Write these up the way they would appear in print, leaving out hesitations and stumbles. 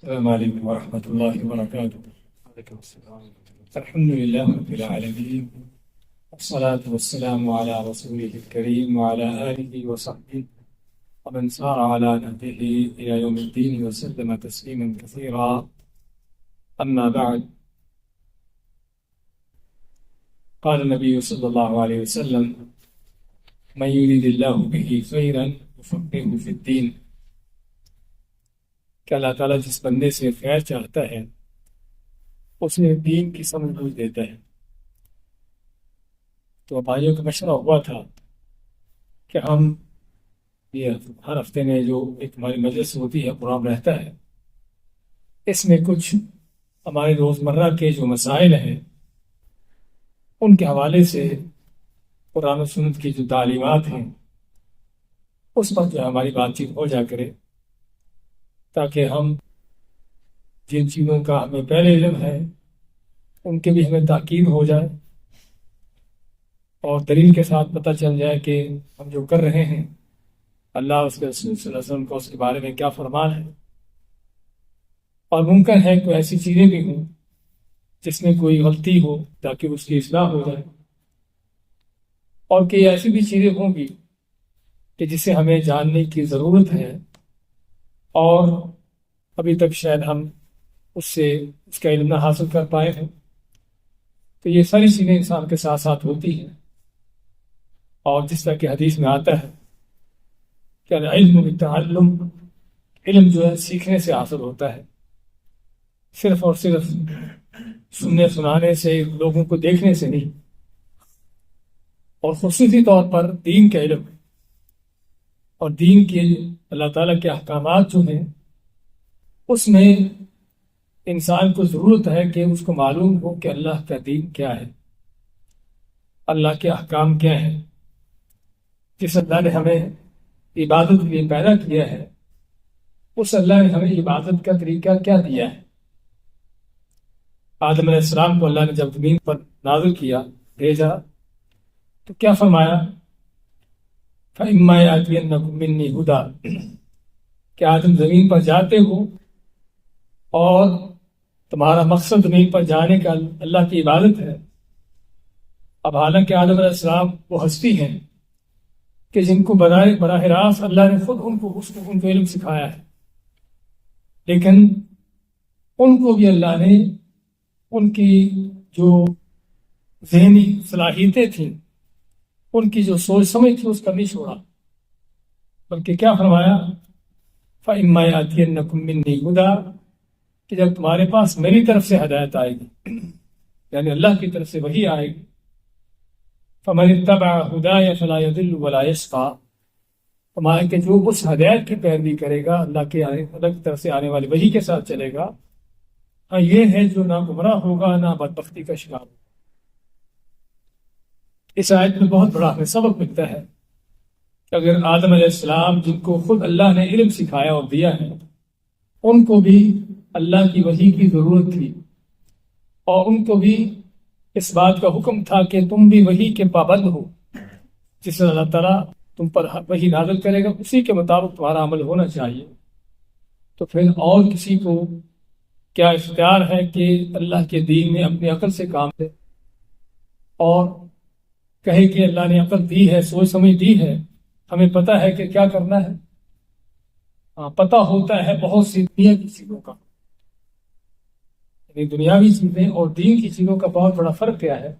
السلام عليكم ورحمة الله وبركاته. وعليكم السلام. الحمد لله رب العالمين، والصلاة والسلام على رسوله الكريم وعلى آله وصحبه ومن سار على نهجه إلى يوم الدين وسلم تسليما كثيرا. أما بعد، قال النبي صلى الله عليه وسلم: من يريد الله به خيرا يفقهه في الدين. کہ اللہ تعالیٰ جس بندے سے خیر چاہتا ہے اسے دین کی سمجھ بوجھ دیتا ہے۔ تو بھائیوں کا مشورہ ہوا تھا کہ ہم یہ ہر ہفتے میں جو ایک ہماری مجلس ہوتی ہے، پروگرام رہتا ہے، اس میں کچھ ہمارے روزمرہ کے جو مسائل ہیں ان کے حوالے سے قرآن و سنت کی جو تعلیمات ہیں اس پر جو ہماری بات چیت ہو جا کرے، تاکہ ہم جن چیزوں کا ہمیں پہلے علم ہے ان کے بھی ہمیں تاکید ہو جائے اور دلیل کے ساتھ پتہ چل جائے کہ ہم جو کر رہے ہیں اللہ اس کے رسول صلی اللہ علیہ وسلم کو اس کے بارے میں کیا فرمان ہے، اور ممکن ہے کوئی ایسی چیزیں بھی ہوں جس میں کوئی غلطی ہو تاکہ اس کی اصلاح ہو جائے، اور کئی ایسی بھی چیزیں ہوں گی کہ جسے ہمیں جاننے کی ضرورت ہے اور ابھی تک شاید ہم اس کا علم نہ حاصل کر پائے ہیں۔ تو یہ ساری چیزیں انسان کے ساتھ ساتھ ہوتی ہیں، اور جس طرح کہ حدیث میں آتا ہے کہ العلم بالتعلم، علم جو ہے سیکھنے سے حاصل ہوتا ہے، صرف اور صرف سننے سنانے سے، لوگوں کو دیکھنے سے نہیں، اور خصوصی طور پر دین کا علم اور دین کے اللہ تعالیٰ کے احکامات جو ہیں اس میں انسان کو ضرورت ہے کہ اس کو معلوم ہو کہ اللہ کا دین کیا ہے، اللہ کے احکام کیا ہیں، جس اللہ نے ہمیں عبادت کے لیے پیدا کیا ہے اس اللہ نے ہمیں عبادت کا طریقہ کیا دیا ہے۔ آدم علیہ السلام کو اللہ نے جب زمین پر نازل کیا، بھیجا، تو کیا فرمایا؟ فَإِمَّا يَأْتِيَنَّكُم مِّنِّي هُدًى، کہ آدم زمین پر جاتے ہو اور تمہارا مقصد زمین پر جانے کا اللہ کی عبادت ہے۔ اب حالانکہ آدم علیہ السلام وہ ہستی ہیں کہ جن کو براہ راست اللہ نے خود ان کو علم سکھایا ہے، لیکن ان کو بھی اللہ نے ان کی جو ذہنی صلاحیتیں تھیں، ان کی جو سوچ سمجھ تھی، اس کا نہیں چھوڑا، بلکہ کیا فرمایا؟ فَإِمَّا يَأْتِيَنَّكُم مِّنِّي هُدًى، کہ جب تمہارے پاس میری طرف سے ہدایت آئے گی، یعنی اللہ کی طرف سے وحی آئے گی، فَمَنِ اتَّبَعَ هُدَايَ فَلَا يَضِلُّ وَلَا يَشْقَىٰ، فرمایا کہ جو اس ہدایت کی پیروی کرے گا، اللہ کی طرف سے آنے والی وحی کے ساتھ چلے گا، ہاں یہ ہے جو نہ گمراہ ہوگا نہ بدبختی کا شکار ہوگا۔ اس آیت میں بہت بڑا ہمیں سبق ملتا ہے کہ اگر آدم علیہ السلام جن کو خود اللہ نے علم سکھایا اور دیا ہے، ان کو بھی اللہ کی وحی کی ضرورت تھی، اور ان کو بھی اس بات کا حکم تھا کہ تم بھی وحی کے پابند ہو، جس سے اللہ تعالیٰ تم پر وحی نازل کرے گا اسی کے مطابق تمہارا عمل ہونا چاہیے۔ تو پھر اور کسی کو کیا اختیار ہے کہ اللہ کے دین میں اپنی عقل سے کام لے اور کہے کہ اللہ نے عقل دی ہے، سوچ سمجھ دی ہے، ہمیں پتہ ہے کہ کیا کرنا ہے۔ ہاں، پتہ ہوتا ہے بہت سی دنیا کی چیزوں کا، یعنی دنیاوی چیزیں اور دین کی چیزوں کا بہت بڑا فرق کیا ہے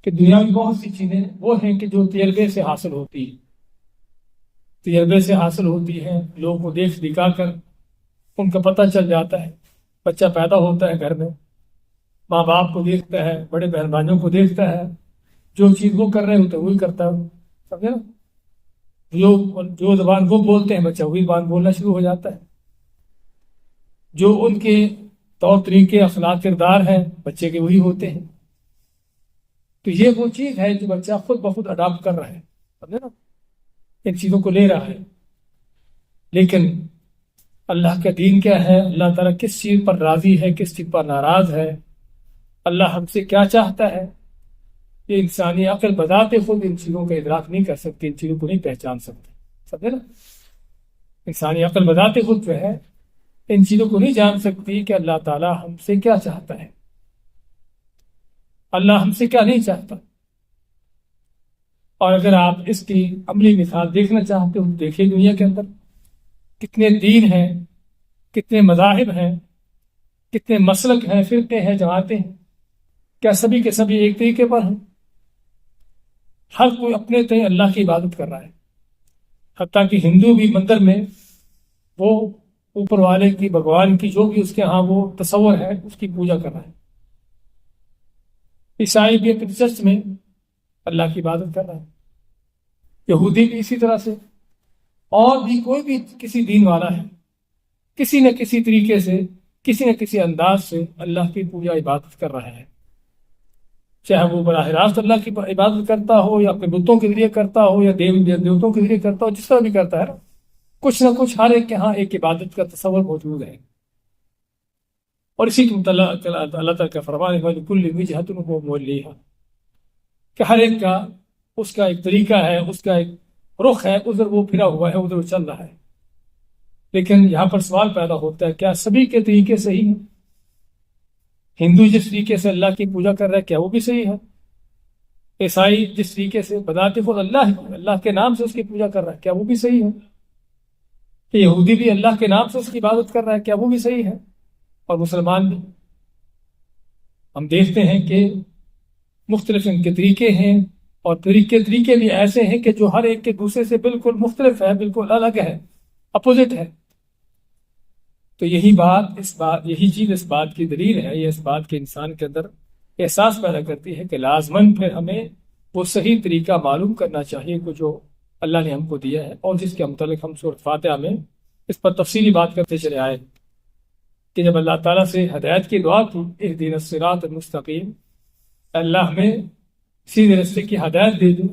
کہ دنیاوی بہت سی چیزیں وہ ہیں کہ جو تجربے سے حاصل ہوتی ہیں، تجربے سے حاصل ہوتی ہیں، لوگوں کو دیکھ دکھا کر ان کا پتہ چل جاتا ہے۔ بچہ پیدا ہوتا ہے گھر میں، ماں باپ کو دیکھتا ہے، بڑے بہن بھائیوں کو دیکھتا ہے، جو چیز وہ کر رہے ہوتے ہیں وہی کرتا ہے، سمجھے نا؟ جو زبان وہ بولتے ہیں بچہ وہی زبان بولنا شروع ہو جاتا ہے، جو ان کے طور طریقے اخلاق کردار ہیں بچے کے وہی ہوتے ہیں۔ تو یہ وہ چیز ہے جو بچہ خود بخود اڈاپٹ کر رہا ہے، سمجھے نا؟ ان چیزوں کو لے رہا ہے۔ لیکن اللہ کا دین کیا ہے، اللہ تعالیٰ کس چیز پر راضی ہے، کس چیز پر ناراض ہے، اللہ ہم سے کیا چاہتا ہے، یہ انسانی عقل بذات خود ان چیزوں کا ادراک نہیں کر سکتی، ان چیزوں کو نہیں پہچان سکتی، سمجھے نا؟ انسانی عقل بذات خود جو ہے ان چیزوں کو نہیں جان سکتی کہ اللہ تعالیٰ ہم سے کیا چاہتا ہے، اللہ ہم سے کیا نہیں چاہتا۔ اور اگر آپ اس کی عملی مثال دیکھنا چاہتے ہو، دیکھیے دنیا کے اندر کتنے دین ہیں، کتنے مذاہب ہیں، کتنے مسلک ہیں، فرقے ہیں، جماعتیں ہیں، کیا سبھی کے سبھی ایک طریقے پر ہیں؟ ہر کوئی اپنے تئیں اللہ کی عبادت کر رہا ہے، حتیٰ کہ ہندو بھی مندر میں وہ اوپر والے کی، بھگوان کی، جو بھی اس کے ہاں وہ تصور ہے، اس کی پوجا کر رہا ہے۔ عیسائی بھی اپنے چرچ میں اللہ کی عبادت کر رہا ہے، یہودی بھی اسی طرح سے، اور بھی کوئی بھی کسی دین والا ہے، کسی نہ کسی طریقے سے، کسی نہ کسی انداز سے اللہ کی پوجا عبادت کر رہا ہے، چاہے وہ براہ راست اللہ کی عبادت کرتا ہو، یا اپنے بتوں کے ذریعے کرتا ہو، یا دیوتوں کے ذریعے کرتا ہو، جس طرح بھی کرتا ہے نا، کچھ نہ کچھ ہر ایک کے ہاں ایک عبادت کا تصور موجود ہے۔ اور اسی کے متعلق اللہ تعالیٰ کا فرمان ہے وَلِكُلِّ وِجْهَةٌ هُوَ مُوَلِّيهَا، کہ ہر ایک کا اس کا ایک طریقہ ہے، اس کا ایک رخ ہے، ادھر وہ پھرا ہوا ہے، ادھر وہ چل رہا ہے۔ لیکن یہاں پر سوال پیدا ہوتا ہے، کیا سبھی کے طریقے صحیح ہیں؟ ہندو جس طریقے سے اللہ کی پوجا کر رہا ہے، کیا وہ بھی صحیح ہے؟ عیسائی جس طریقے سے بذات خود اللہ کے نام سے اس کی پوجا کر رہا ہے، کیا وہ بھی صحیح ہے؟ کہ یہودی بھی اللہ کے نام سے اس کی عبادت کر رہا ہے، کیا وہ بھی صحیح ہے؟ اور مسلمان بھی، ہم دیکھتے ہیں کہ مختلف ان کے طریقے ہیں، اور طریقے بھی ایسے ہیں کہ جو ہر ایک کے دوسرے سے بالکل مختلف ہے، بالکل الگ ہے، اپوزٹ ہے۔ تو یہی چیز اس بات کی دلیل ہے، یہ اس بات کے انسان کے اندر احساس پیدا کرتی ہے کہ لازماً پھر ہمیں وہ صحیح طریقہ معلوم کرنا چاہیے کہ جو اللہ نے ہم کو دیا ہے، اور جس کے متعلق ہم سورۃ فاتحہ میں اس پر تفصیلی بات کرتے چلے آئے کہ جب اللہ تعالیٰ سے ہدایت کی دعا کی اہدنا الصراط المستقیم، اللہ ہمیں سیدھے راستے کی ہدایت دے دو،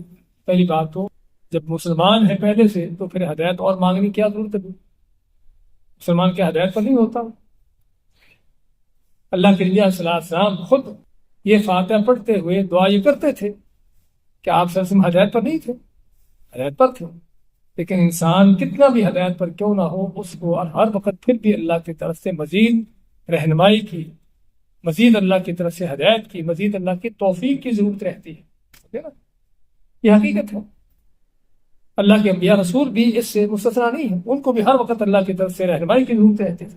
پہلی بات تو جب مسلمان ہے پہلے سے تو پھر ہدایت اور مانگنے کی کیا ضرورت ہے؟ مسلمان کے ہدایت پر نہیں ہوتا۔ اللہ کے نبی صلی اللہ علیہ وسلم خود یہ فاتحہ پڑھتے ہوئے دعا یہ کرتے تھے کہ آپ صلی اللہ علیہ وسلم ہدایت پر نہیں تھے، ہدایت پر تھے، لیکن انسان کتنا بھی ہدایت پر کیوں نہ ہو، اس کو ہر وقت پھر بھی اللہ کی طرف سے مزید رہنمائی کی، مزید اللہ کی طرف سے ہدایت کی، مزید اللہ کی توفیق کی ضرورت رہتی ہے نا؟ یہ حقیقت ہے۔ اللہ کے انبیاء رسول بھی اس سے مستثنا نہیں ہیں، ان کو بھی ہر وقت اللہ کی طرف سے رہنمائی کی ضرورت رہتی تھی،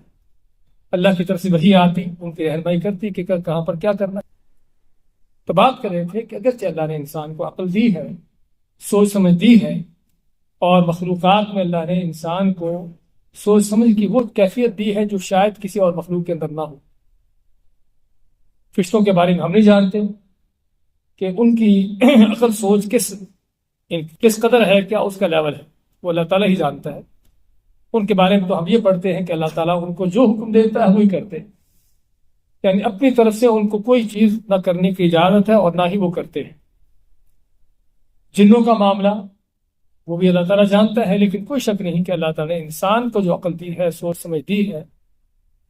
اللہ کی طرف سے وحی آتی، ان کی رہنمائی کرتی کہ کہاں پر کیا کرنا ہے۔ تو بات کر رہے تھے کہ اگرچہ اللہ نے انسان کو عقل دی ہے، سوچ سمجھ دی ہے، اور مخلوقات میں اللہ نے انسان کو سوچ سمجھ کی وہ کیفیت دی ہے جو شاید کسی اور مخلوق کے اندر نہ ہو۔ فرشتوں کے بارے میں ہم نہیں جانتے کہ ان کی عقل سوچ کس قدر ہے، کیا اس کا لیول ہے، وہ اللہ تعالیٰ ہی جانتا ہے۔ ان کے بارے میں تو ہم یہ پڑھتے ہیں کہ اللہ تعالیٰ ان کو جو حکم دیتا ہے وہی کرتے ہیں، یعنی اپنی طرف سے ان کو کوئی چیز نہ کرنے کی اجازت ہے اور نہ ہی وہ کرتے ہیں۔ جنوں کا معاملہ وہ بھی اللہ تعالیٰ جانتا ہے، لیکن کوئی شک نہیں کہ اللہ تعالیٰ نے انسان کو جو عقل دی ہے، سوچ سمجھ دی ہے،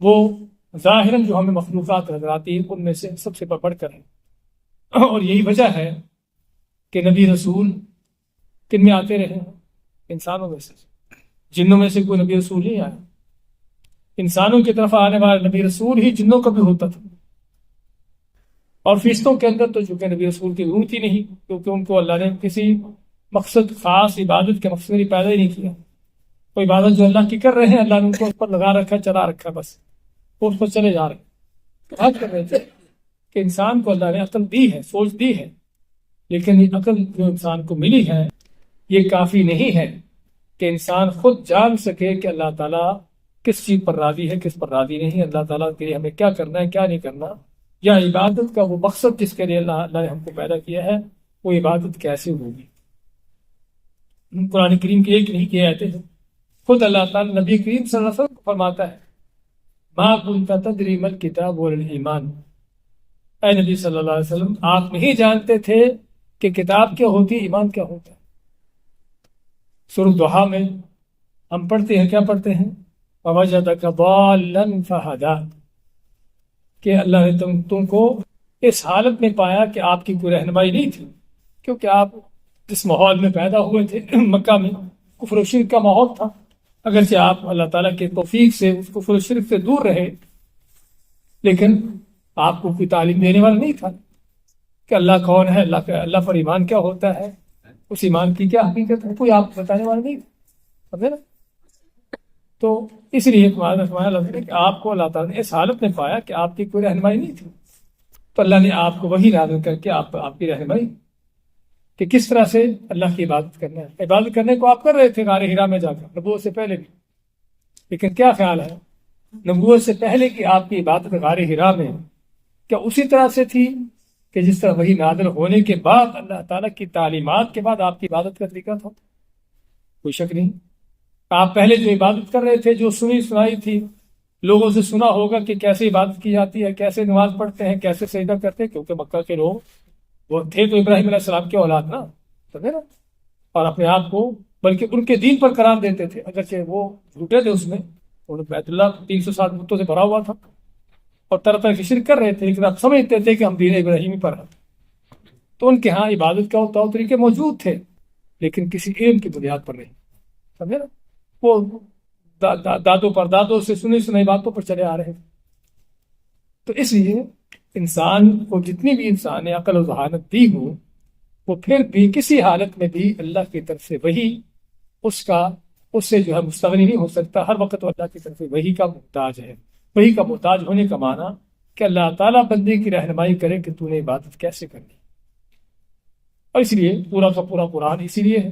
وہ ظاہراً جو ہمیں مخلوقات نظر آتی ہیں ان میں سے سب سے بڑھ کر ہے۔ اور یہی وجہ ہے کہ نبی رسول کن میں آتے رہے ہیں؟ انسانوں میں سے، جنوں میں سے کوئی نبی رسول نہیں آیا۔ انسانوں کی طرف آنے والا نبی رسول ہی جنوں کا بھی ہوتا تھا، اور فرشتوں کے اندر تو چونکہ نبی رسول کی ضرورت ہی نہیں، کیونکہ ان کو اللہ نے کسی مقصد خاص عبادت کے مقصد میں پیدا ہی نہیں کیا۔ کوئی عبادت جو اللہ کی کر رہے ہیں، اللہ نے ان کو اس پر لگا رکھا، چلا رکھا، بس وہ اس پر چلے جا رہے ہیں۔ بات کر رہے تھے کہ انسان کو اللہ نے عقل دی ہے، سوچ دی ہے، لیکن یہ عقل جو انسان کو ملی ہے یہ کافی نہیں ہے کہ انسان خود جان سکے کہ اللہ تعالیٰ کس چیز پر راضی ہے، کس پر راضی نہیں، اللہ تعالیٰ کے لیے ہمیں کیا کرنا ہے، کیا نہیں کرنا، یا عبادت کا وہ مقصد جس کے لیے اللہ نے ہم کو پیدا کیا ہے وہ عبادت کیسے ہوگی۔ قرآن کریم کی ایک نہیں کی آیتیں ہیں، خود اللہ تعالیٰ نبی کریم صلی اللہ علیہ وسلم کو فرماتا ہے ما کنت تدری ما الکتاب ولا الایمان، اے نبی صلی اللہ علیہ وسلم آپ نہیں جانتے تھے کہ کتاب کیا ہوتی ہے، ایمان کیا ہوتا ہے۔ سورۃ ضحیٰ میں ہم پڑھتے ہیں، کیا پڑھتے ہیں؟ وَوَجَدَكَ ضَالًّا فَهَدَىٰ، کہ اللہ نے تم کو اس حالت میں پایا کہ آپ کی کوئی رہنمائی نہیں تھی، کیونکہ آپ جس ماحول میں پیدا ہوئے تھے مکہ میں کفر و شرک کا ماحول تھا، اگرچہ آپ اللہ تعالیٰ کے توفیق سے اس کفر و شرک سے دور رہے، لیکن آپ کو کوئی تعلیم دینے والا نہیں تھا کہ اللہ کون ہے، اللہ پر ایمان کیا ہوتا ہے، اس ایمان کی کیا حقیقت ہے، کوئی آپ بتانے والا نہیں تھا، سمجھے نا؟ تو اس لیے کہ آپ کو اللہ تعالیٰ نے اس حالت میں پایا کہ آپ کی کوئی رہنمائی نہیں تھی، تو اللہ نے آپ کو وہی نازل کر کے آپ کی رہنمائی کہ کس طرح سے اللہ کی عبادت کرنا ہے۔ عبادت کرنے کو آپ کر رہے تھے غار حرا میں جا کر، نبوت سے پہلے بھی، لیکن کیا خیال ہے نبوت سے پہلے کی آپ کی عبادت غار حرا میں کیا اسی طرح سے تھی کہ جس طرح وہی نازل ہونے کے بعد اللہ تعالیٰ کی تعلیمات کے بعد آپ کی عبادت کا طریقہ تھا؟ کوئی شک نہیں۔ آپ پہلے جو عبادت کر رہے تھے، جو سنی سنائی تھی، لوگوں سے سنا ہوگا کہ کیسے عبادت کی جاتی ہے، کیسے نماز پڑھتے ہیں، کیسے سجدہ کرتے ہیں، کیونکہ مکہ کے لوگ وہ تھے تو ابراہیم علیہ السلام کے اولاد نا، سمجھے نا، اور اپنے آپ کو بلکہ ان کے دین پر قرار دیتے تھے، اگرچہ وہ جھوٹے تھے، اس میں بیت اللہ 360 بتوں سے بھرا ہوا تھا اور طرح طرح کی شرک کر رہے تھے، لیکن آپ سمجھتے تھے کہ ہم دین ابراہیمی پر ہیں۔ تو ان کے ہاں عبادت کا طور طریقے موجود تھے، لیکن کسی علم کی بنیاد پر نہیں، سمجھے نا، وہ دادوں پر دادوں سے سنی سنائی باتوں پر چلے آ رہے تھے۔ تو اس لیے انسان کو جتنی بھی انسان نے عقل و ذہانت دی ہو، وہ پھر بھی کسی حالت میں بھی اللہ کی طرف سے وہی اس سے جو ہے مستغنی نہیں ہو سکتا۔ ہر وقت وہ اللہ کی طرف سے وہی کا محتاج ہے۔ وہی کا محتاج ہونے کا معنی کہ اللہ تعالیٰ بندے کی رہنمائی کرے کہ تو نے عبادت کیسے کرنی، اور اس لیے پورا کا پورا قرآن اسی لیے ہے۔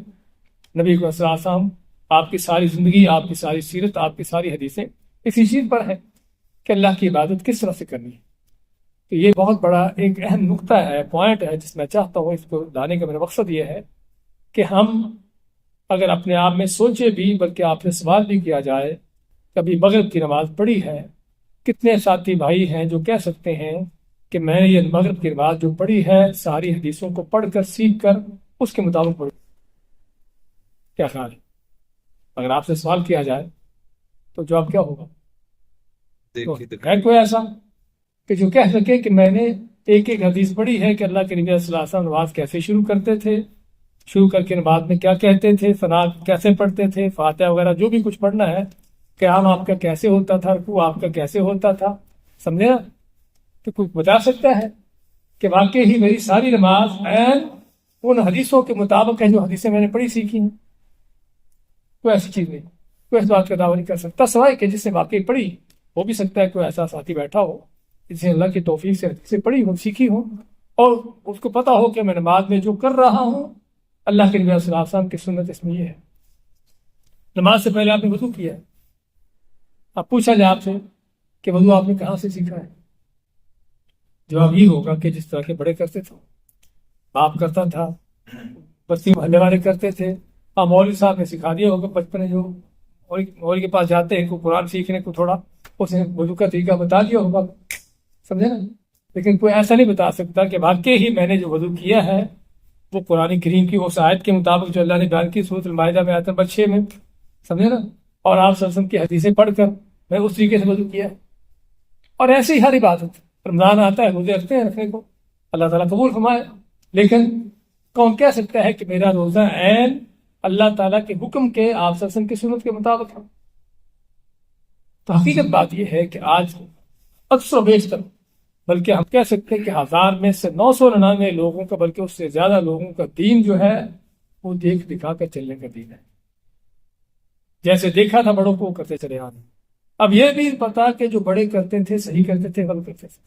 نبی کو صلی اللہ علیہ وسلم، آپ کی ساری زندگی، آپ کی ساری سیرت، آپ کی ساری حدیثیں اسی چیز پر ہے کہ اللہ کی عبادت کس طرح سے کرنی ہے۔ تو یہ بہت بڑا ایک اہم نقطہ ہے، پوائنٹ ہے، جس میں چاہتا ہوں اس کو لانے کا میرا مقصد یہ ہے کہ ہم اگر اپنے آپ میں سوچے بھی، بلکہ آپ سے سوال بھی کیا جائے، کبھی مغرب کی نماز پڑھی ہے؟ کتنے ساتھی بھائی ہیں جو کہہ سکتے ہیں کہ میں نے یہ مغرب کی نماز جو پڑھی ہے ساری حدیثوں کو پڑھ کر سیکھ کر اس کے مطابق پڑھی؟ کیا خیال ہے؟ اگر آپ سے سوال کیا جائے تو جواب کیا ہوگا؟ تو ہے کوئی ایسا کہ جو کہہ سکے کہ میں نے ایک ایک حدیث پڑھی ہے کہ اللہ کے نبی صلی اللہ علیہ وسلم نماز کیسے شروع کرتے تھے، شروع کر کے نماز میں کیا کہتے تھے، ثنا کیسے پڑھتے تھے، فاتحہ وغیرہ جو بھی کچھ پڑھنا ہے، قیام آپ کا کیسے ہوتا تھا، رکوع آپ کا کیسے ہوتا تھا، سمجھے نا؟ تو کوئی بتا سکتا ہے کہ واقعی ہی میری ساری نماز عین ان حدیثوں کے مطابق ہے جو حدیثیں میں نے پڑھی سیکھی ہیں؟ کوئی ایسی چیز نہیں، کوئی اس بات کا دعویٰ نہیں کر سکتا، سوائے کہ جس نے واقعی پڑھی ہو بھی سکتا ہے کوئی ایسا ساتھی بیٹھا ہو جس نے اللہ کی توفیق سے حدیثیں پڑھی ہو، سیکھی ہو، اور اس کو پتا ہو کہ میں نماز میں جو کر رہا ہوں اللہ کے نبی صلی اللہ علیہ وسلم کی سنت اس میں یہ ہے۔ نماز سے پہلے آپ نے وضو کیا ہے، اب پوچھا جائے آپ سے کہ وضو آپ نے کہاں سے سیکھا ہے؟ جواب یہ ہوگا کہ جس طرح کے بڑے کرتے تھے، باپ کرتا تھا، بستی محلے والے کرتے تھے، مولوی صاحب نے سکھا دیا ہوگا، بچپن میں جو مولوی کے پاس جاتے ہیں کو قرآن سیکھنے کو، تھوڑا اس نے وضو کا طریقہ بتا دیا ہوگا، سمجھے نا؟ لیکن کوئی ایسا نہیں بتا سکتا کہ واقعی ہی میں نے جو وضو کیا ہے وہ قرآن کریم کی اس آیت کے مطابق جو اللہ نے بیان کی سورۃ المائدہ میں آیت نمبر 6 میں، سمجھے نا، اور آپ صلی اللہ علیہ وسلم کی حدیثیں پڑھ کر میں اس طریقے سے وضو کیا ہے۔ اور ایسے ہی ہر عبادت، رمضان آتا ہے روزے رکھتے ہیں، رکھنے کو اللہ تعالیٰ قبول فرمائے، لیکن کون کہہ سکتا ہے کہ میرا روزہ عین اللہ تعالیٰ کے حکم کے، آپ صلی اللہ علیہ وسلم کی سنت کے مطابق ہے؟ تو حقیقت بات یہ ہے کہ آج اکثر و بیشتر، بلکہ ہم کہہ سکتے ہیں کہ 1000 میں سے 999 لوگوں کا، بلکہ اس سے زیادہ لوگوں کا دین جو ہے وہ دیکھ دکھا کر چلنے کا دین ہے۔ جیسے دیکھا تھا بڑوں کو وہ کرتے چلے آ رہے ہیں۔ اب یہ بھی پتا کہ جو بڑے کرتے تھے صحیح کرتے تھے، غلط کرتے تھے،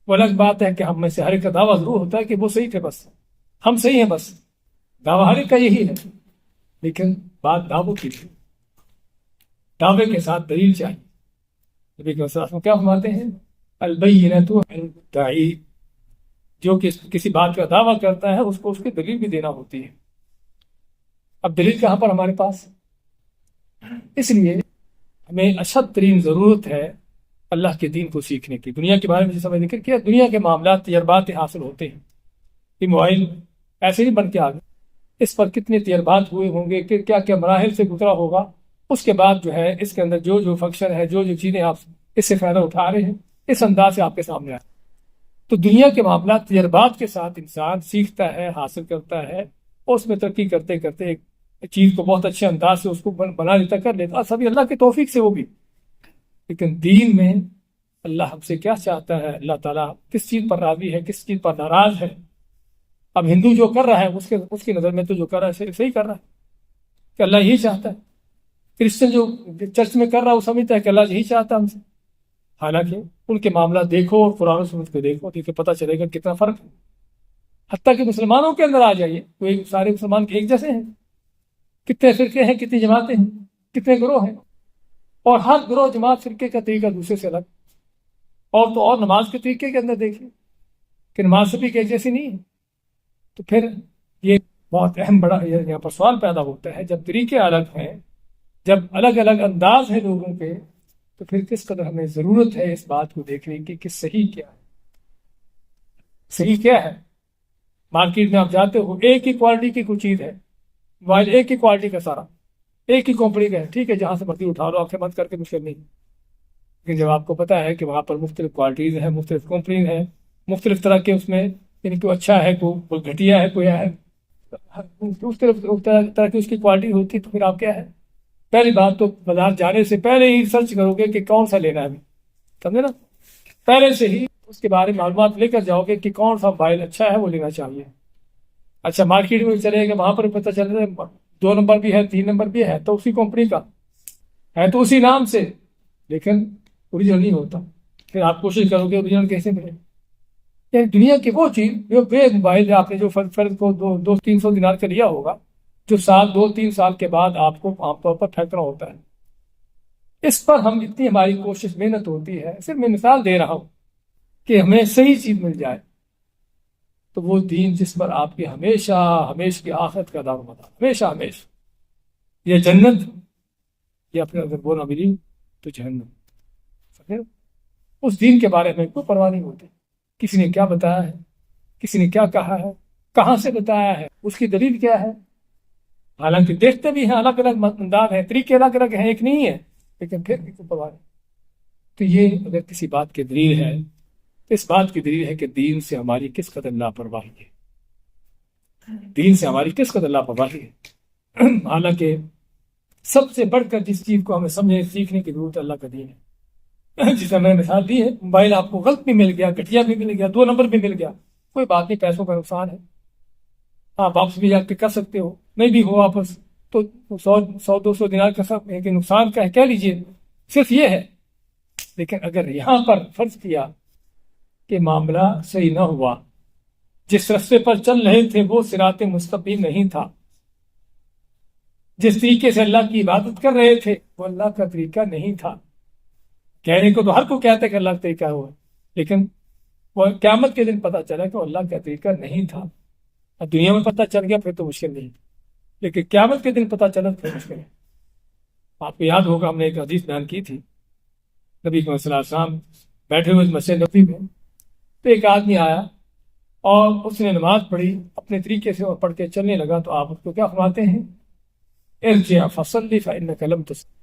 وہ الگ بات ہے کہ ہم میں سے ہر ایک کا دعویٰ ضرور ہوتا ہے کہ وہ صحیح تھے، بس ہم صحیح ہیں، بس دعویٰ ہر ایک کا یہی ہے، لیکن بات دعووں کی تھی، دعوے کے ساتھ دلیل چاہیے۔ نبی صلی اللہ علیہ وسلم کیا فرماتے ہیں؟ البینۃ علی المدعی، جو کسی بات کا دعویٰ کرتا ہے اس کو اس کی دلیل بھی دینا ہوتی ہے۔ اب دلیل کہاں پر ہمارے پاس؟ اس لیے ہمیں اشد ترین ضرورت ہے اللہ کے دین کو سیکھنے کی۔ دنیا کے بارے میں جیسا میں ذکر کیا، دنیا کے معاملات تجربات حاصل ہوتے ہیں، یہ موبائل ایسے نہیں بن کے آ گئے، اس پر کتنے تجربات ہوئے ہوں گے، کہ کیا کیا مراحل سے گزرا ہوگا، اس کے بعد جو ہے اس کے اندر جو جو فنکشن ہے، جو جو چیزیں آپ اس سے فائدہ اٹھا رہے ہیں، اس انداز سے آپ کے سامنے آئے۔ تو دنیا کے معاملات تجربات کے ساتھ انسان سیکھتا ہے، حاصل کرتا ہے، اور اس میں ترقی کرتے کرتے ایک چیز کو بہت اچھے انداز سے اس کو بنا لیتا، کر لیتا، سبھی اللہ کی توفیق سے وہ بھی. لیکن دین میں اللہ ہم سے کیا چاہتا ہے، اللہ تعالیٰ کس چیز پر راضی ہے، کس چیز پر ناراض ہے. اب ہندو جو کر رہا ہے اس کی نظر میں تو جو کر رہا ہے صحیح کر رہا ہے کہ اللہ یہی چاہتا ہے. کرسچن جو چرچ میں کر رہا ہے وہ سمجھتا ہے کہ اللہ یہی چاہتا ہے ہم سے. حالانکہ ان کے معاملات دیکھو اور قرآن و سنت کو دیکھو تو پتہ چلے گا کتنا فرق ہے. حتیٰ کہ مسلمانوں کے اندر آ جائیے تو ایک سارے مسلمان ایک جیسے ہیں. کتنے فرقے ہیں، کتنی جماعتیں ہیں، کتنے گروہ ہیں، اور ہر گروہ جماعت فرقے کا طریقہ دوسرے سے الگ. اور تو اور نماز کے طریقے کے اندر دیکھیے کہ نماز سبھی کی ایک جیسی نہیں ہے. تو پھر یہ بہت اہم بڑا یہاں پر سوال پیدا ہوتا ہے، جب طریقے الگ ہیں، جب الگ الگ انداز ہیں لوگوں کے، تو پھر کس قدر ہمیں ضرورت ہے اس بات کو دیکھنے کی کہ صحیح کیا ہے. صحیح کیا ہے؟ مارکیٹ میں آپ جاتے ہو، ایک ہی کوالٹی کی کوئی چیز ہے، موبائل ایک ہی کوالٹی کا، سارا ایک ہی کمپنی کا ہے، ٹھیک ہے، جہاں سے مرضی اٹھا لو، آنکھیں بند کر کے، مشکل نہیں. لیکن جب آپ کو پتا ہے کہ وہاں پر مختلف کوالٹیز ہیں، مختلف کمپنیز ہیں، مختلف طرح کے اس میں، یعنی کوئی اچھا ہے، کوئی گھٹیا ہے، کوئی ہے، اس طرح کی اس کی کوالٹی ہوتی، تو پھر آپ کیا ہے، پہلی بات تو بازار جانے سے پہلے ہی سرچ کرو گے کہ کون سا لینا ہے. سمجھے نا؟ پہلے سے ہی اس کے بارے میں معلومات لے کر جاؤ گے کہ کون سا موبائل اچھا ہے، وہ لینا چاہیے. اچھا، مارکیٹ میں چلے گا، وہاں پر پتہ چل رہا ہے 2 نمبر بھی ہے، 3 نمبر بھی ہے، تو اسی کمپنی کا ہے، تو اسی نام سے، لیکن اوریجنل نہیں ہوتا. پھر آپ کوشش کرو گے اوریجنل کیسے ملے. یعنی دنیا کی وہ چیز، جو بے موبائل آپ نے جو فرد کو 200-300 دینار کا لیا ہوگا، جو 2-3 سال کے بعد آپ کو عام طور پر پھینکنا ہوتا ہے. اس پر ہم اتنی ہماری کوشش محنت ہوتی ہے. صرف میں مثال دے رہا ہوں کہ ہمیں صحیح چیز مل جائے. تو وہ دین جس پر آپ کی ہمیشہ کی آخرت کا دار مدار، ہمیشہ یہ جنت، یہ اپنے اگر بولنا ملی تو جہنم. اس دین کے بارے میں کوئی پرواہ نہیں ہوتی. کسی نے کیا بتایا ہے، کسی نے کیا کہا ہے، کہاں سے بتایا ہے، اس کی دلیل کیا ہے. حالانکہ دیکھتے بھی ہیں، الگ الگ انداز ہیں، طریقے الگ الگ ہیں، ایک نہیں ہے، لیکن پھر بھی کوئی پرواہ نہیں. تو یہ اگر کسی بات کی دلیل ہے تو اس بات کی دلیل ہے کہ دین سے ہماری کس قدر لاپرواہی ہے، دین سے ہماری کس قدر لاپرواہی ہے. حالانکہ سب سے بڑھ کر جس چیز کو ہمیں سمجھنے سیکھنے کی ضرورت اللہ کا دین ہے. جسے میں نے مثال دی ہے، موبائل آپ کو غلط بھی مل گیا، گھٹیا بھی مل گیا، 2 نمبر بھی مل گیا، کوئی بات نہیں، پیسوں کا نقصان ہے، آپ واپس بھی جا کے کر سکتے ہو. نہیں بھی ہو واپس تو 100-200 دینار کا سب ایک نقصان کا ہے، کہہ لیجیے، صرف یہ ہے. لیکن اگر یہاں پر فرض کیا کہ معاملہ صحیح نہ ہوا، جس رستے پر چل رہے تھے وہ صراط مستقیم نہیں تھا، جس طریقے سے اللہ کی عبادت کر رہے تھے وہ اللہ کا طریقہ نہیں تھا. کہنے کو تو ہر کو کہتا ہے کہ اللہ کا طریقہ ہوا، لیکن وہ قیامت کے دن پتہ چلا کہ وہ اللہ کا طریقہ نہیں تھا. اب دنیا میں پتہ چل گیا پھر تو مشکل نہیں، لیکن قیامت کے دن پتہ چلا تو پھر مشکل ہے. آپ کو یاد ہوگا ہم نے ایک حدیث بیان کی تھی، نبی صلی اللہ علیہ وسلم بیٹھے ہوئے مسجد نبوی میں، تو ایک آدمی آیا اور اس نے نماز پڑھی اپنے طریقے سے اور پڑھ کے چلنے لگا. تو آپ اس کو کیا فرماتے ہیں؟ ارجع فصلی فإنک لم تصلی.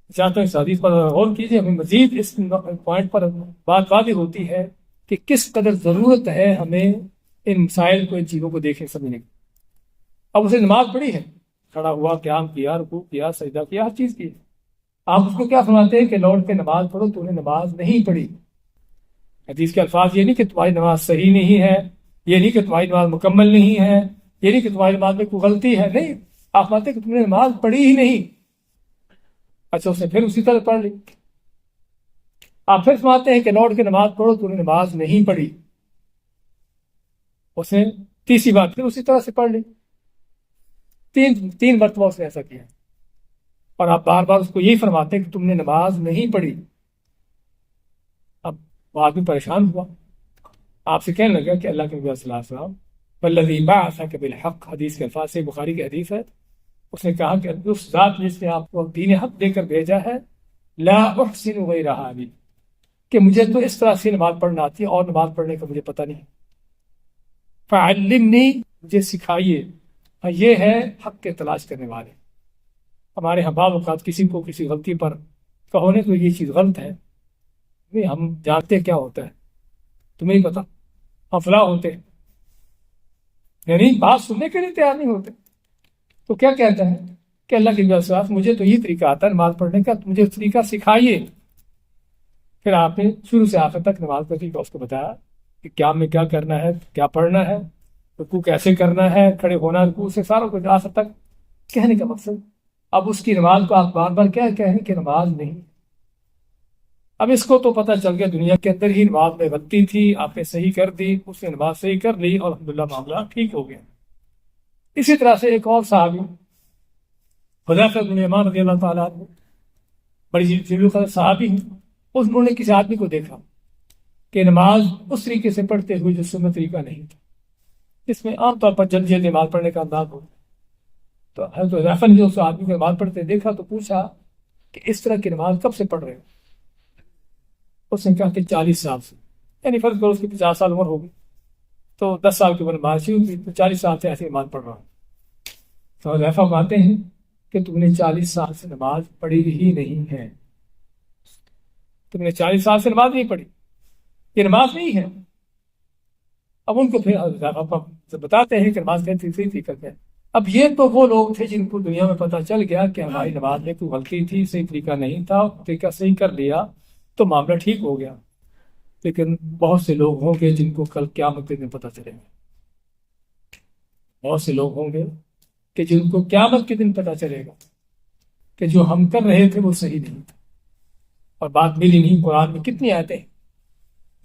چاہتا ہوں اس حدیث پر غور کیجیے، ہمیں مزید اس پوائنٹ پر بات واضح ہوتی ہے کہ کس قدر ضرورت ہے ہمیں ان مسائل کو، ان چیزوں کو دیکھنے سمجھنے کی. اب اسے نماز پڑھی ہے، کھڑا ہوا، قیام کیا، رکوع کیا، سجدہ کیا، ہر چیز کی. آپ اس کو کیا فرماتے ہیں کہ لوٹ کے نماز پڑھو، تو نے نماز نہیں پڑھی. حدیث کے الفاظ یہ نہیں کہ تمہاری نماز صحیح نہیں ہے، یہ نہیں کہ تمہاری نماز مکمل نہیں ہے، یہ نہیں کہ تمہاری نماز میں کوئی غلطی ہے، نہیں، آپ فرماتے ہیں کہ تم نے نماز پڑھی ہی نہیں. اچھا، اس نے پھر اسی طرح پڑھ لی. آپ پھر فرماتے ہیں کہ لوٹ کے نماز پڑھو، تو نے نماز نہیں پڑھی. اس نے تیسری بات پھر اسی طرح سے پڑھ لی. تین مرتبہ اس نے ایسا کیا، اور آپ بار بار اس کو یہی فرماتے ہیں کہ تم نے نماز نہیں پڑھی. اب وہ آدمی پریشان ہوا، آپ سے کہنے لگا کہ اللہ کے نبی صلی اللہ علیہ وسلم والذی بعثک بالحق، حدیث کے الفاظ سے، بخاری کی حدیث ہے. اس نے کہا کہ اس ذات جس نے آپ کو دین حق دے کر بھیجا ہے، لا احسن غیرہا بھی، کہ مجھے تو اس طرح سے نماز پڑھنا آتی ہے اور نماز پڑھنے کا مجھے پتہ نہیں. فعلمنی، مجھے سکھائیے. یہ ہے حق کے تلاش کرنے والے. ہمارے ہاں بعض اوقات کسی کو کسی غلطی پر کہو نے تو یہ چیز غلط ہے، نہیں، ہم جانتے کیا ہوتا ہے، تمہیں پتا، ہم فلاں ہوتے، یعنی بات سننے کے لیے تیار نہیں ہوتے. تو کیا کہتا ہے کہ اللہ کے نبی مجھے تو یہ طریقہ آتا ہے نماز پڑھنے کا، مجھے اس طریقہ سکھائیے۔ پھر آپ نے شروع سے آخر تک نماز کا طریقہ اس کو بتایا کہ کیا میں کیا کرنا ہے، کیا پڑھنا ہے، رکوع کیسے کرنا ہے، کھڑے ہونا رکوع سے، سارا کچھ آخر تک کہنے کا مقصد۔ اب اس کی نماز کو آپ بار بار کیا کہیں کہ نماز نہیں۔ اب اس کو تو پتہ چل گیا دنیا کے اندر ہی نماز میں غلطی تھی، آپ نے صحیح کر دی، اس نے نماز صحیح کر لی اور الحمدللہ معاملہ ٹھیک ہو گیا۔ اسی طرح سے ایک اور صحابی حذیفہ بن یمان رضی اللہ تعالیٰ عنہ، بڑی جلیل القدر صحابی ہیں، انہوں نے کسی آدمی کو دیکھا کہ نماز اس طریقے سے پڑھتے ہوئے جو سنت طریقہ نہیں تھا، جس میں عام طور پر جلدی جلدی نماز پڑھنے کا انداز ہو۔ تو حضرت حذیفہ نے جو اس آدمی کو نماز پڑھتے دیکھا تو پوچھا کہ اس طرح کی نماز کب سے پڑھ رہے ہو؟ اس نے کہا کہ 40 سال سے، یعنی فرض کرو اس کی 50 سال عمر ہوگی تو 10 سال کی عمر نماز شروع کی، تو 40 سال سے ایسی نماز پڑھ رہا ہوں۔ تو حذیفہ کہتے ہیں کہ تم نے 40 سال سے نماز پڑھی ہی نہیں ہے، تم نے 40 سال سے نماز نہیں پڑھی، یہ نماز نہیں ہے۔ اب ان کو پھر حذیفہ بتاتے ہیں کہ نماز کیسی صحیح طریقہ ہے۔ اب یہ تو وہ لوگ تھے جن کو دنیا میں پتہ چل گیا کہ ہماری نماز میں کوئی غلطی تھی، صحیح طریقہ نہیں تھا، طریقہ صحیح کر لیا تو معاملہ ٹھیک ہو گیا۔ لیکن بہت سے لوگ ہوں گے جن کو کل قیامت کے دن پتہ چلے گا، بہت سے لوگ ہوں گے کہ جن کو قیامت کے دن پتہ چلے گا کہ جو ہم کر رہے تھے وہ صحیح نہیں تھا۔ اور بات ملی نہیں، قرآن میں کتنی آیتیں،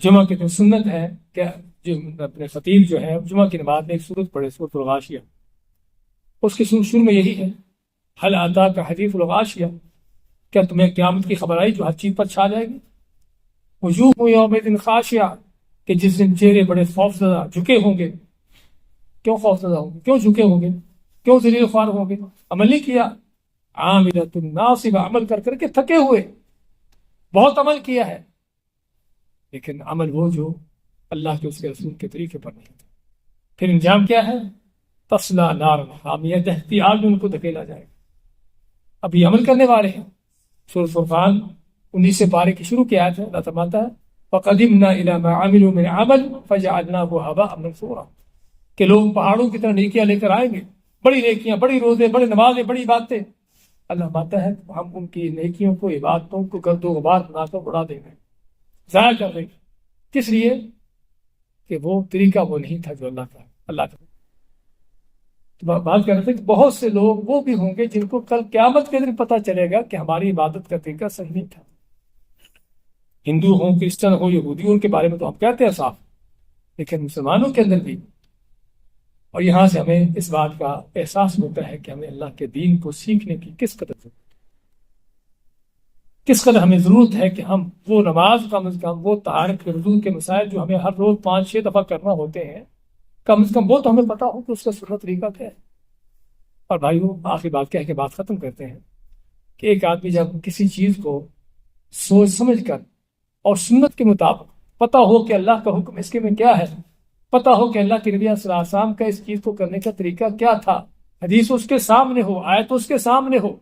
جمعہ کی جو سنت ہے کہ جو اپنے خطیب جو ہے جمعہ کی نماز میں ایک سورت پڑھے، سورۃ الغاشیہ، اس کے شروع میں یہی ہے، حل اتاک حدیث الغاشیہ، کیا تمہیں قیامت کی خبر آئی جو ہر چیز پر چھا جائے گی؟ وجوہ یومئذ خاشعہ، کہ جس دن چہرے بڑے خوف زدہ جھکے ہوں گے۔ کیوں خوف زدہ ہوں گے؟ کیوں جھکے ہوں گے؟ کیوں ذلیل خوار ہوں گے؟ عمل نہیں کیا، عاملۃ ناصبہ، عمل کر کر کے تھکے ہوئے، بہت عمل کیا ہے لیکن عمل وہ جو اللہ کے اس کے رسول کے طریقے پر نہیں تھا۔ پھر انجام کیا ہے؟ تصلی نارا حامیہ، دہتی آگ میں ان کو دھکیلا جائے گا۔ اب یہ عمل کرنے والے ہیں۔ سورۃ فرقان 19 پارے کی شروع کی آیت ہے، اللہ فرماتا ہے وَقَدِمْنَا إِلَىٰ مَا عَمِلُوا مِنْ عَمَلٍ فَجَعَلْنَاهُ هَبَاءً مَنثُورًا، کہ لوگ پہاڑوں کی طرح نیکیاں لے کر آئیں گے، بڑی نیکیاں، بڑی روزے، بڑی نمازیں، بڑی باتیں، اللہ فرماتا ہے ہم ان کی نیکیوں کو، عبادتوں کو گرد و غبار بنا کر اڑا دیں گے، ضائع کر دیں گے۔ کس لیے؟ کہ وہ طریقہ وہ نہیں تھا جو اللہ کا بات کر رہے تھے کہ بہت سے لوگ وہ بھی ہوں گے جن کو کل قیامت کے دن پتہ چلے گا کہ ہماری عبادت کا طریقہ صحیح نہیں تھا۔ ہندو ہوں، کرسچن ہوں، یہودی ہوں، ان کے بارے میں تو ہم کہتے ہیں صاف، لیکن مسلمانوں کے اندر بھی، اور یہاں سے ہمیں اس بات کا احساس ہوتا ہے کہ ہمیں اللہ کے دین کو سیکھنے کی کس قدر ہمیں ضرورت ہے کہ ہم وہ نماز کم از کم، وہ طہارت کے وضو کے مسائل جو ہمیں ہر روز 5-6 دفعہ کرنا ہوتے ہیں، کم از کم وہ تو ہمیں پتا ہو کہ اس کا سنت طریقہ کیا ہے۔ اور بھائیو، آخری بات کہہ کے بات ختم کرتے ہیں کہ ایک آدمی جب کسی چیز کو سوچ سمجھ کر اور سنت کے مطابق، پتہ ہو کہ اللہ کا حکم اس کے میں کیا ہے، پتہ ہو کہ اللہ کے نبی صلی اللہ علیہ وسلم کا اس چیز کو کرنے کا طریقہ کیا تھا، حدیث اس کے سامنے ہو، آیت اس کے سامنے ہو،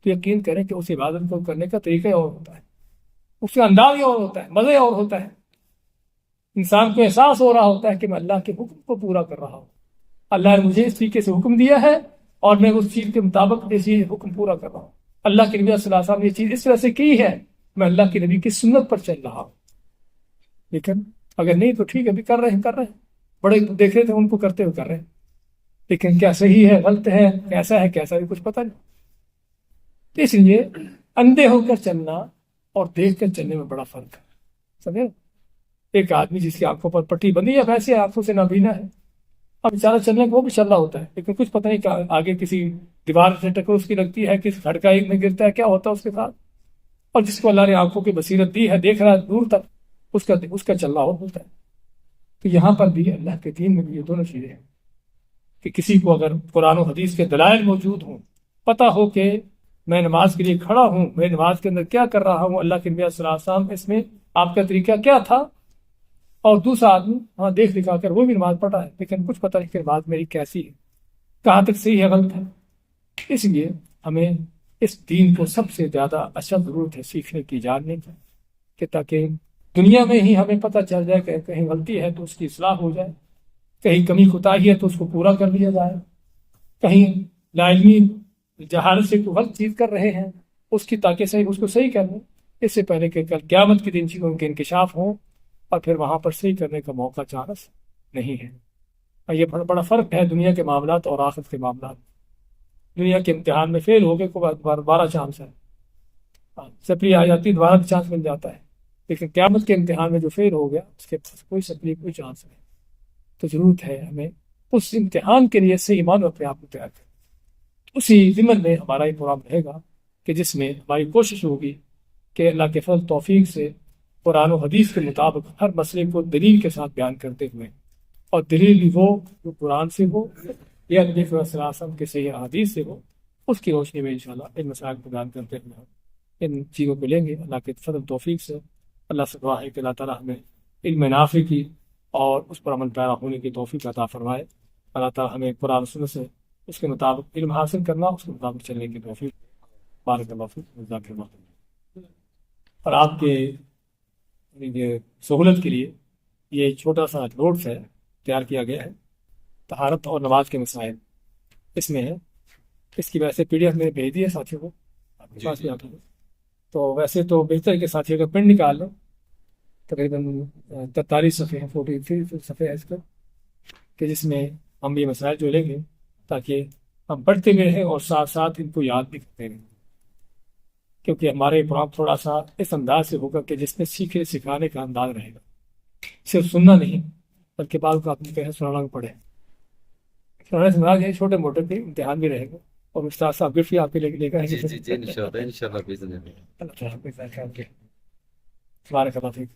تو یقین کریں کہ اس عبادت کو کرنے کا طریقہ اور ہوتا ہے، اس کا انداز اور ہوتا ہے، مزے اور ہوتا ہے۔ انسان کو احساس ہو رہا ہوتا ہے کہ میں اللہ کے حکم کو پورا کر رہا ہوں، اللہ نے مجھے اس طریقے سے حکم دیا ہے اور میں اس چیز کے مطابق یہ حکم پورا کر رہا ہوں، اللہ کے نبی صلی اللہ علیہ وسلم نے یہ چیز اس طرح سے کی ہے، میں اللہ کے نبی کی سنت پر چل رہا ہوں۔ لیکن اگر نہیں تو ٹھیک ہے، بھی کر رہے ہیں، بڑے دیکھ رہے تھے ان کو کرتے ہوئے کر رہے ہیں، لیکن کیا صحیح ہے، غلط ہے، کیسا ہے، کیسا بھی کچھ پتہ نہیں۔ تو اس لیے اندھے ہو کر چلنا اور دیکھ کر چلنے میں بڑا فرق ہے، سمجھے؟ ایک آدمی جس کی آنکھوں پر پٹی بندھی ہے، ویسے آنکھوں سے نابینا ہے، اب بیچارہ چلنے کو وہ بھی چل رہا ہوتا ہے، لیکن کچھ پتہ نہیں کہ آگے کسی دیوار سے ٹکر اس کی لگتی ہے، کسی کھڑکا ایک میں گرتا ہے، کیا ہوتا ہے اس کے ساتھ۔ اور جس کو اللہ نے آنکھوں کی بصیرت دی ہے، دیکھ رہا ہے دور تک، اس کا چلنا اور ہوتا ہے۔ تو یہاں پر بھی اللہ کے دین میں بھی یہ دونوں چیزیں ہیں کہ کسی کو اگر قرآن و حدیث کے دلائل موجود ہوں، پتہ ہو کہ میں نماز کے لیے کھڑا ہوں، میں نماز کے اندر کیا کر رہا ہوں، اللہ کے نبی صلی اللہ علیہ وسلم اس میں آپ کا طریقہ کیا تھا، اور دوسرا آدمی ہاں دیکھ دکھا کر وہ بھی نماز پڑھا ہے، لیکن کچھ پتہ نہیں کہ نماز میری کیسی ہے، کہاں تک صحیح ہے، غلط ہے۔ اس لیے ہمیں اس دین کو سب سے زیادہ اشد ضرورت ہے سیکھنے کی، جاننے کی، کہ تاکہ دنیا میں ہی ہمیں پتہ چل جائے کہ کہیں غلطی ہے تو اس کی اصلاح ہو جائے، کہیں کمی کوتاہی ہے تو اس کو پورا کر لیا جائے، کہیں لا علمی جہالت سے کوئی غلط چیز کر رہے ہیں، اس کی تاکہ صحیح اس کو صحیح کر لیں، اس سے پہلے کہ کل قیامت کے دن چیزوں کے انکشاف ہوں اور پھر وہاں پر صحیح کرنے کا موقع چانس نہیں ہے۔ اور یہ بڑا فرق ہے دنیا کے معاملات اور آخرت کے معاملات۔ دنیا کے امتحان میں فیل ہو گئے کو دوبارہ چانس ہے، سپلی آ جاتی دوبارہ بھی چانس مل جاتا ہے، لیکن قیامت کے امتحان میں جو فیل ہو گیا اس کے پاس کوئی سپلی کوئی چانس نہیں۔ تو ضرورت ہے ہمیں اس امتحان کے لیے صحیح ایمان اپنے آپ کو تیار کریں۔ اسی ضمن میں ہمارا یہ پروگرام رہے گا کہ جس میں ہماری کوشش ہوگی کہ اللہ کے فضل توفیق سے قرآن و حدیث کے مطابق ہر مسئلے کو دلیل کے ساتھ بیان کرتے ہوئے، اور دلیل بھی وہ جو قرآن سے ہو یا نبی صلی اللہ علیہ وسلم کے صحیح حدیث سے ہو، اس کی روشنی میں انشاءاللہ ان مسائل کو بیان کرتے ہوئے ہم ان چیزوں کو لیں گے۔ اللہ کے فضل توفیق سے اللہ سے دعا ہے کہ اللہ تعالیٰ ہمیں علم نافع کی اور اس پر عمل پیرا ہونے کی توفیق عطا فرمائے۔ اللہ تعالیٰ ہمیں قرآن و سنت سے اس کے مطابق علم حاصل کرنا، اس کے مطابق چلنے کی توفیق۔ بارک اللہ فیک، جزاک اللہ۔ اور آپ کے یہ سہولت کے لیے یہ چھوٹا سا نوٹس ہے تیار کیا گیا ہے، طہارت اور نماز کے مسائل اس میں ہے۔ اس کی وجہ سے پی ڈی ایف میں بھیج دی ہے ساتھیوں کو، آپ کے پاس بھی آتا ہے۔ تو ویسے تو بہتر ہے کہ ساتھیوں کا پرنٹ نکال لیں، تقریباً 43 صفحے ہیں، 43 صفحے ہے اس کا، کہ جس میں ہم یہ مسائل جو لیں گے تاکہ ہم پڑھتے بھی رہیں اور ساتھ ساتھ ان کو یاد بھی کرتے رہیں، کیونکہ ہمارے پروگرام تھوڑا سا اس انداز سے ہوگا کہ جس میں سیکھنے سکھانے کا انداز رہے گا، صرف سننا نہیں بلکہ بعض کو آپ نے کہا سنانا بھی پڑے۔ سنانے سے مراد ہے چھوٹے موٹے بھی امتحان بھی رہے گا، اور استاد صاحب گفٹ بھی آپ کے لے کر آئیں گے۔ جی انشاءاللہ باذن اللہ۔ اللہ تعالیٰ آپ کے ساتھ خیال رکھے۔ بارک اللہ فیک۔